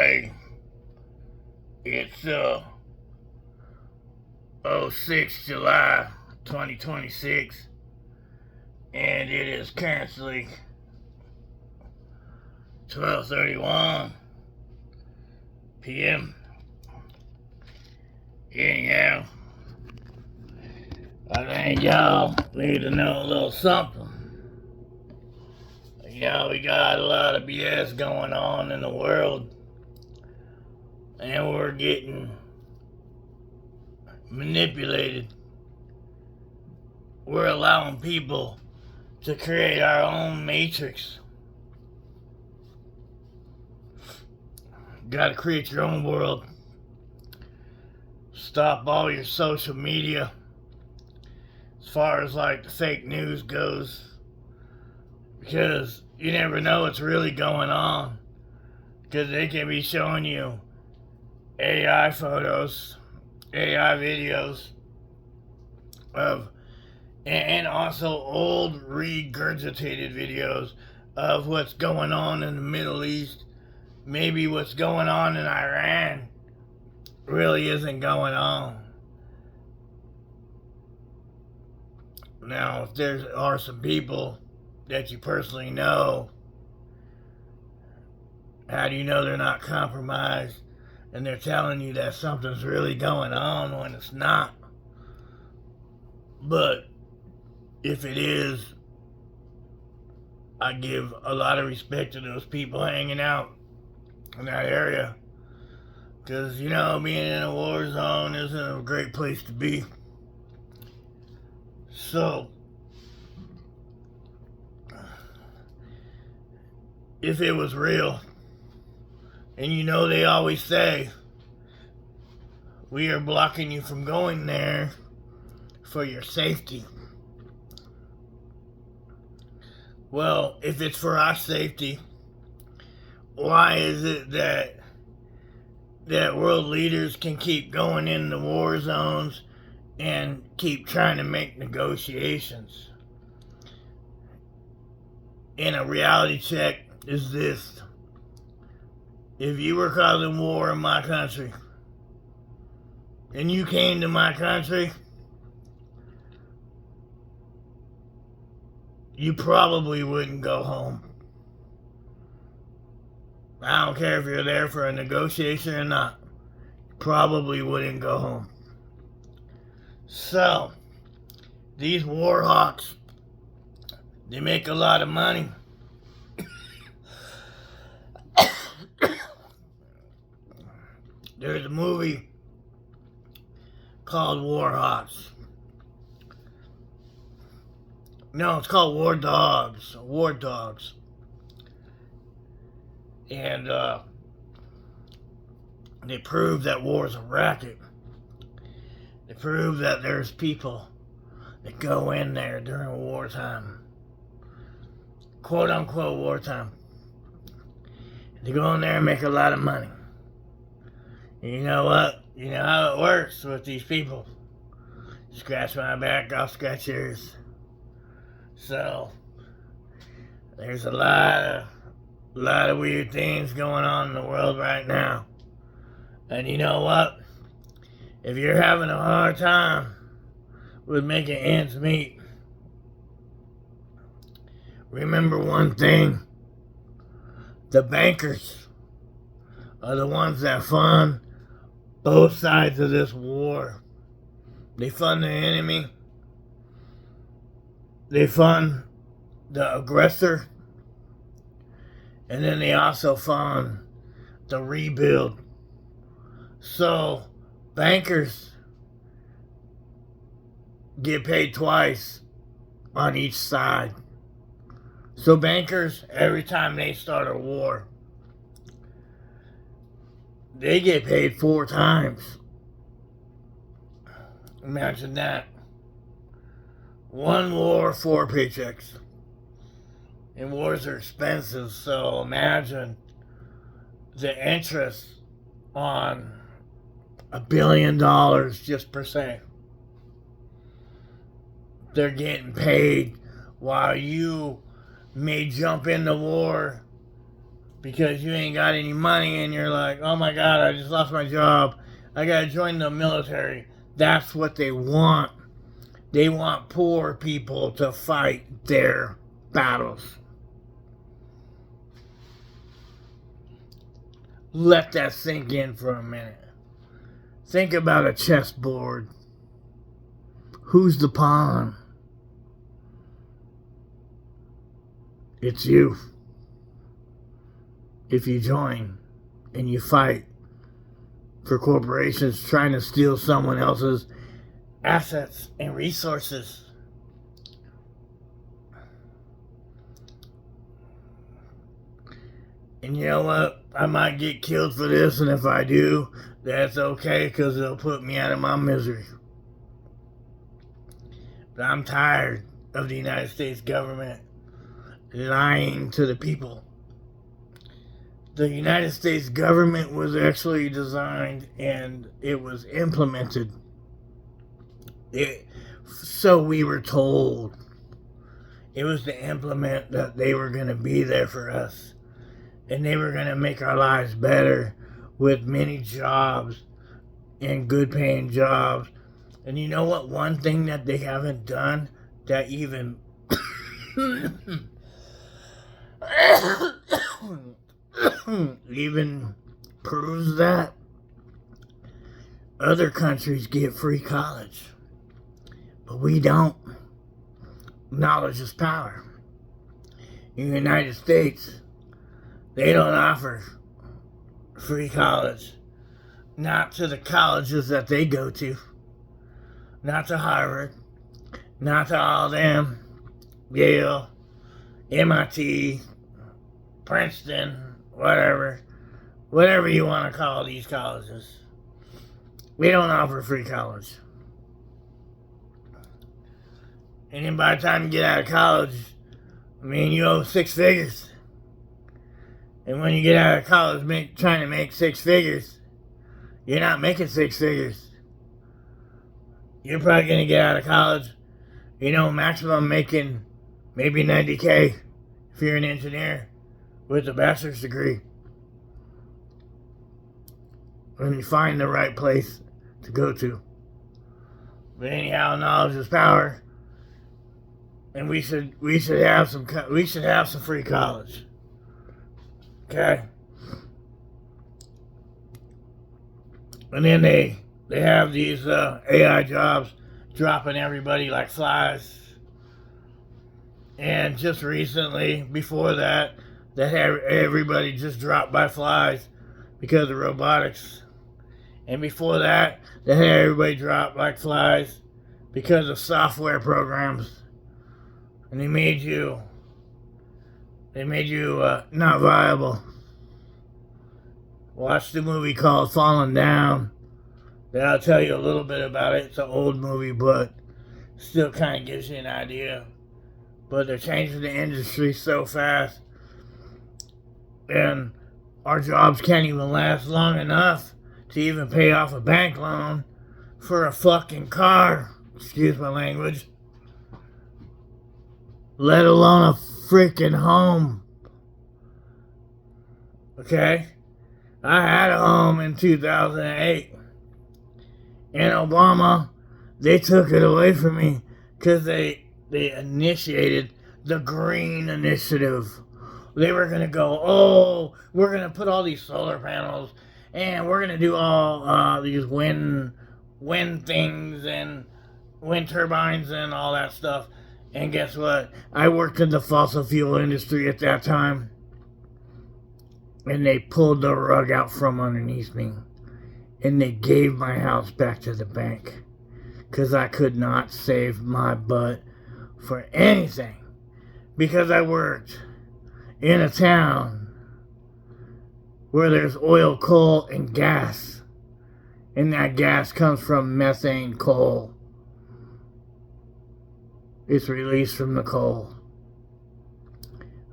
Friday. It's 06 July 2026, and it is currently 12:31 p.m. Anyhow, I think y'all need to know a little something. We got a lot of BS going on in the world, and we're getting manipulated. We're allowing people to create our own matrix. You gotta create your own world. Stop all your social media. As far as like the fake news goes, because you never know what's really going on, because they can be showing you AI photos, AI videos of, and also old regurgitated videos of what's going on in the Middle East. Maybe what's going on in Iran really isn't going on. Now, if there are some people that you personally know, how do you know they're not compromised and they're telling you that something's really going on when it's not? But if it is, I give a lot of respect to those people hanging out in that area, because being in a war zone isn't a great place to be. So if it was real, and they always say, we are blocking you from going there for your safety. Well, if it's for our safety, why is it that world leaders can keep going into war zones and keep trying to make negotiations? And a reality check is this: if you were causing war in my country and you came to my country, you probably wouldn't go home. I don't care if you're there for a negotiation or not. You probably wouldn't go home. So, these war hawks, they make a lot of money. There's a movie called War Hawks. No, it's called War Dogs. War Dogs. And they prove that war's a racket. They prove that there's people that go in there during wartime. Quote unquote wartime. They go in there and make a lot of money. And you know what? You know how it works with these people. Scratch my back, I'll scratch yours. So there's a lot of weird things going on in the world right now. And you know what? If you're having a hard time with making ends meet, remember one thing: the bankers are the ones that fund both sides of this war. They fund the enemy. They fund the aggressor. And then they also fund the rebuild. So, bankers get paid twice on each side. So bankers, every time they start a war, they get paid 4 times. Imagine that. One war, 4 paychecks. And wars are expensive, so imagine the interest on $1 billion just per se. They're getting paid while you may jump into war because you ain't got any money and you're like, oh my God, I just lost my job. I gotta join the military. That's what they want. They want poor people to fight their battles. Let that sink in for a minute. Think about a chessboard. Who's the pawn? It's you. If you join and you fight for corporations trying to steal someone else's assets and resources. And you know what? I might get killed for this, and if I do, that's okay, because it'll put me out of my misery. But I'm tired of the United States government lying to the people. The United States government was actually designed and it was implemented. So we were told. It was to implement that they were going to be there for us. And they were going to make our lives better with many jobs and good paying jobs. And you know what? One thing that they haven't done that even even proves that other countries get free college, but we don't. Knowledge is power. In the United States, they don't offer free college. Not to the colleges that they go to. Not to Harvard. Not to all them. Yale, MIT, Princeton, whatever. Whatever you want to call these colleges. We don't offer free college. And then by the time you get out of college, you owe 6 figures. And when you get out of college trying to make 6 figures, you're not making 6 figures. You're probably going to get out of college, maximum making maybe 90K if you're an engineer with a bachelor's degree. When you find the right place to go to. But anyhow, knowledge is power. And we should have some free college. Okay? And then they have these AI jobs dropping everybody like flies. And just recently, before that everybody just dropped by flies because of robotics. And before that had everybody dropped like flies because of software programs. And they made you not viable. Watch the movie called Falling Down. Then I'll tell you a little bit about it. It's an old movie, but still kind of gives you an idea. But they're changing the industry so fast. And our jobs can't even last long enough to even pay off a bank loan for a fucking car. Excuse my language. Let alone a freaking home. Okay? I had a home in 2008. And Obama, they took it away from me because they initiated the Green Initiative. They were going to go, we're going to put all these solar panels and we're going to do all these wind things and wind turbines and all that stuff. And guess what? I worked in the fossil fuel industry at that time. And they pulled the rug out from underneath me. And they gave my house back to the bank. Because I could not save my butt for anything. Because I worked in a town where there's oil, coal, and gas. And that gas comes from methane coal. It's released from the coal.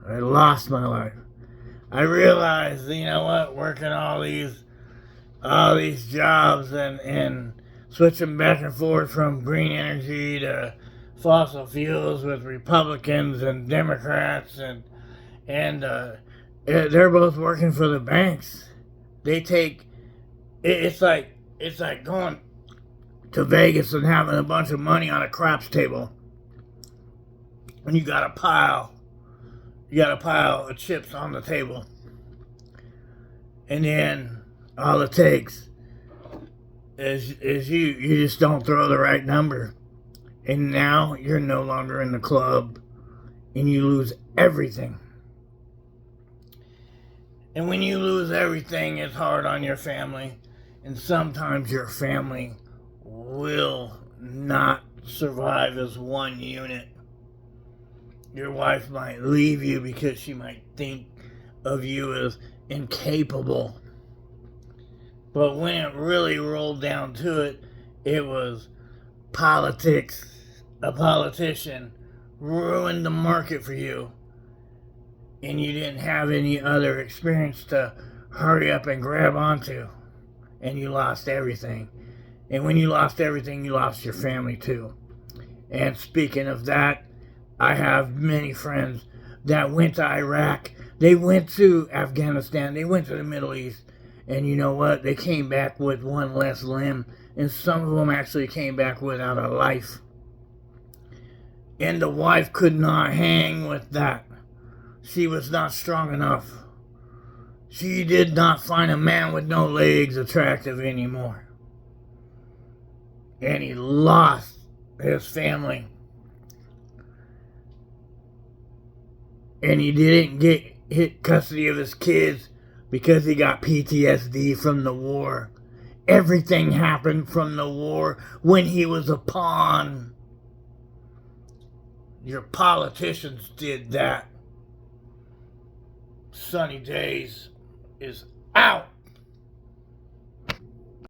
I lost my life. I realized, working all these jobs and switching back and forth from green energy to fossil fuels with Republicans and Democrats and They're both working for the banks. They take it's like going to Vegas and having a bunch of money on a craps table, and you got a pile of chips on the table, and then all it takes is you just don't throw the right number, and now you're no longer in the club, and you lose everything. And when you lose everything, it's hard on your family. And sometimes your family will not survive as one unit. Your wife might leave you because she might think of you as incapable. But when it really rolled down to it, it was politics. A politician ruined the market for you, and you didn't have any other experience to hurry up and grab onto, and you lost everything. And when you lost everything, you lost your family too. And speaking of that, I have many friends that went to Iraq, they went to Afghanistan, they went to the Middle East, and you know what? They came back with one less limb, and some of them actually came back without a life. And the wife could not hang with that. She was not strong enough. She did not find a man with no legs attractive anymore. And he lost his family. And he didn't get custody of his kids because he got PTSD from the war. Everything happened from the war when he was a pawn. Your politicians did that. Sunny Days is out.